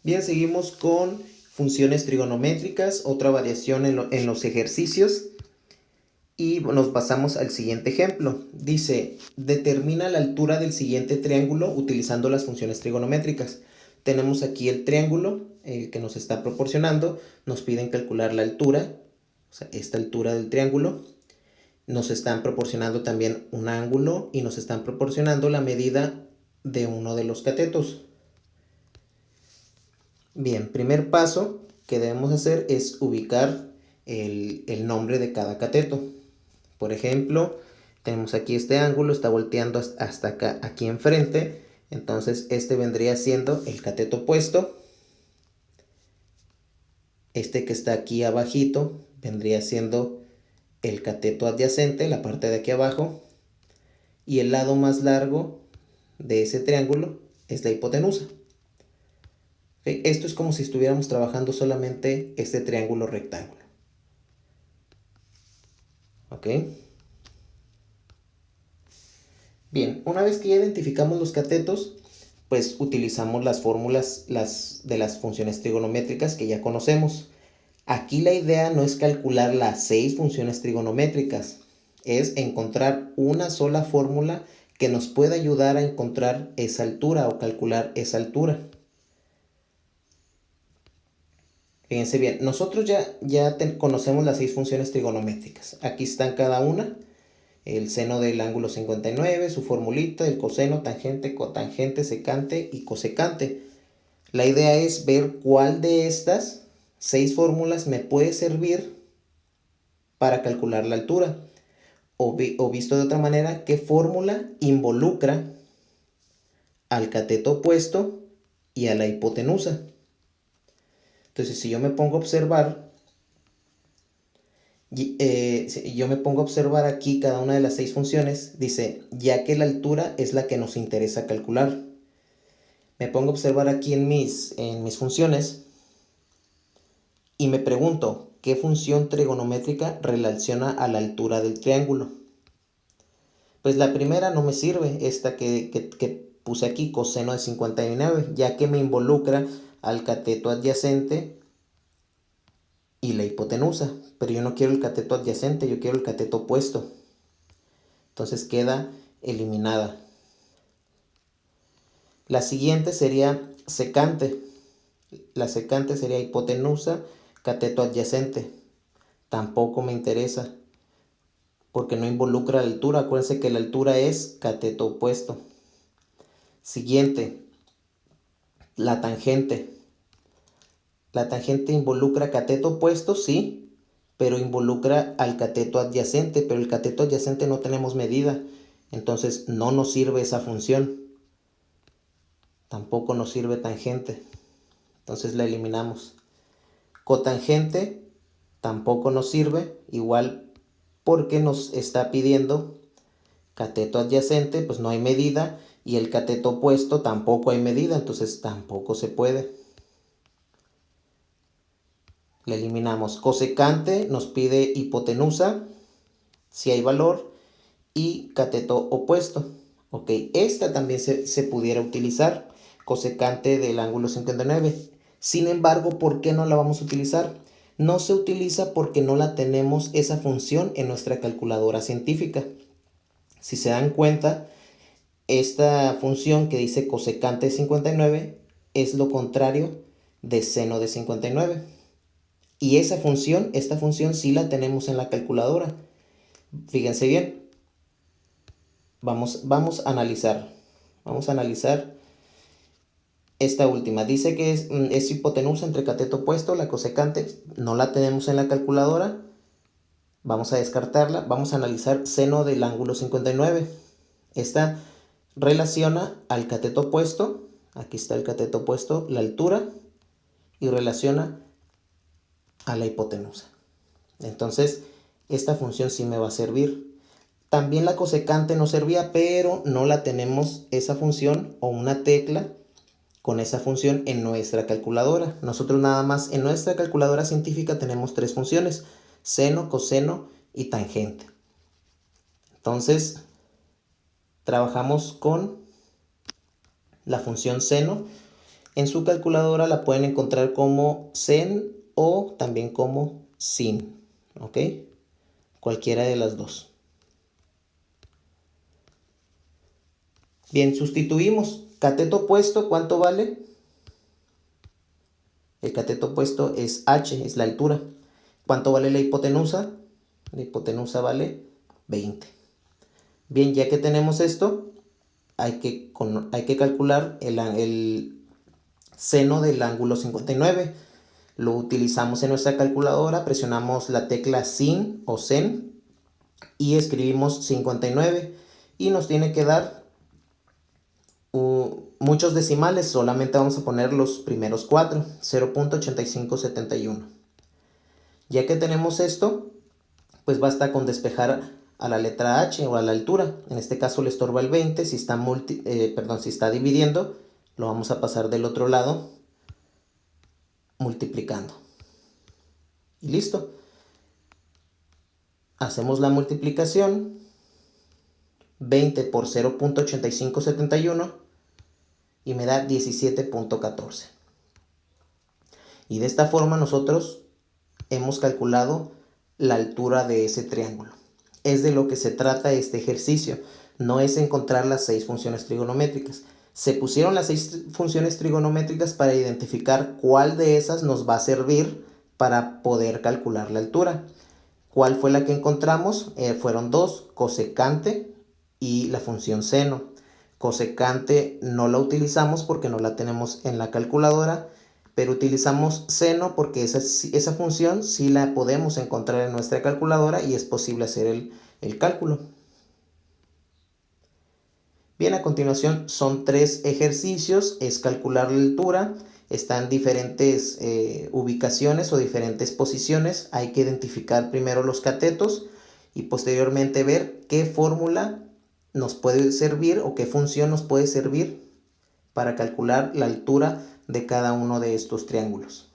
Bien, seguimos con funciones trigonométricas, otra variación en los ejercicios. Y nos pasamos al siguiente ejemplo. Dice, determina la altura del siguiente triángulo utilizando las funciones trigonométricas. Tenemos aquí el triángulo que nos está proporcionando. Nos piden calcular la altura, o sea, esta altura del triángulo. Nos están proporcionando también un ángulo y nos están proporcionando la medida de uno de los catetos. Bien, primer paso que debemos hacer es ubicar el nombre de cada cateto. Por ejemplo, tenemos aquí este ángulo, está volteando hasta acá, aquí enfrente. Entonces este vendría siendo el cateto opuesto. Este que está aquí abajito vendría siendo el cateto adyacente, la parte de aquí abajo. Y el lado más largo de ese triángulo es la hipotenusa. ¿Okay? Esto es como si estuviéramos trabajando solamente este triángulo rectángulo. ¿Ok? Bien, una vez que ya identificamos los catetos, pues utilizamos las fórmulas de las funciones trigonométricas que ya conocemos. Aquí la idea no es calcular las 6 funciones trigonométricas, es encontrar una sola fórmula que nos pueda ayudar a encontrar esa altura o calcular esa altura. Fíjense bien, nosotros ya conocemos las 6 funciones trigonométricas. Aquí están cada una. El seno del ángulo 59, su formulita, el coseno, tangente, cotangente, secante y cosecante. La idea es ver cuál de estas 6 fórmulas me puede servir para calcular la altura. O visto de otra manera, qué fórmula involucra al cateto opuesto y a la hipotenusa. Entonces, si yo me pongo a observar, si yo me pongo a observar aquí cada una de las 6 funciones, dice, ya que la altura es la que nos interesa calcular. Me pongo a observar aquí en mis funciones y me pregunto, ¿qué función trigonométrica relaciona a la altura del triángulo? Pues la primera no me sirve, esta que puse aquí, coseno de 59, ya que me involucra al cateto adyacente y la hipotenusa. Pero yo no quiero el cateto adyacente, yo quiero el cateto opuesto. Entonces queda eliminada. La siguiente sería secante. La secante sería hipotenusa, cateto adyacente. Tampoco me interesa porque no involucra la altura. Acuérdense que la altura es cateto opuesto. Siguiente, la tangente. La tangente involucra cateto opuesto, sí, pero involucra al cateto adyacente, pero el cateto adyacente no tenemos medida, entonces no nos sirve esa función. Tampoco nos sirve tangente, entonces la eliminamos. Cotangente tampoco nos sirve, igual porque nos está pidiendo cateto adyacente, pues no hay medida, y el cateto opuesto tampoco hay medida, entonces tampoco se puede. Le eliminamos. Cosecante nos pide hipotenusa, si hay valor, y cateto opuesto. Ok, esta también se pudiera utilizar, cosecante del ángulo 59. Sin embargo, ¿por qué no la vamos a utilizar? No se utiliza porque no la tenemos esa función en nuestra calculadora científica. Si se dan cuenta, esta función que dice cosecante de 59 es lo contrario de seno de 59. Y esta función sí la tenemos en la calculadora. Fíjense bien. Vamos a analizar. Vamos a analizar esta última. Dice que es hipotenusa entre cateto opuesto, la cosecante. No la tenemos en la calculadora. Vamos a descartarla. Vamos a analizar seno del ángulo 59. Esta relaciona al cateto opuesto. Aquí está el cateto opuesto, la altura. Y relaciona a la hipotenusa. Entonces, esta función sí me va a servir. También la cosecante nos servía, pero no la tenemos esa función o una tecla con esa función en nuestra calculadora. Nosotros nada más en nuestra calculadora científica tenemos 3 funciones: seno, coseno y tangente. Entonces, trabajamos con la función seno, En su calculadora la pueden encontrar como sen o también como sin, ¿ok? Cualquiera de las dos. Bien, sustituimos. Cateto opuesto, ¿cuánto vale? El cateto opuesto es h, es la altura. ¿Cuánto vale la hipotenusa? La hipotenusa vale 20. Bien, ya que tenemos esto, hay que calcular el seno del ángulo 59. Lo utilizamos en nuestra calculadora, presionamos la tecla sin o sen y escribimos 59 y nos tiene que dar muchos decimales, solamente vamos a poner los primeros 4, 0.8571. Ya que tenemos esto, pues basta con despejar a la letra h o a la altura. En este caso le estorba el 20, si está, si está dividiendo, lo vamos a pasar del otro lado multiplicando. Y listo. Hacemos la multiplicación. 20 por 0.8571 y me da 17.14. Y de esta forma nosotros hemos calculado la altura de ese triángulo. Es de lo que se trata este ejercicio. No es encontrar las 6 funciones trigonométricas. Se pusieron las 6 funciones trigonométricas para identificar cuál de esas nos va a servir para poder calcular la altura. ¿Cuál fue la que encontramos? Fueron dos, cosecante y la función seno. Cosecante no la utilizamos porque no la tenemos en la calculadora, pero utilizamos seno porque esa función sí la podemos encontrar en nuestra calculadora y es posible hacer el cálculo. Bien, a continuación son 3 ejercicios, es calcular la altura, están diferentes ubicaciones o diferentes posiciones, hay que identificar primero los catetos y posteriormente ver qué fórmula nos puede servir o qué función nos puede servir para calcular la altura de cada uno de estos triángulos.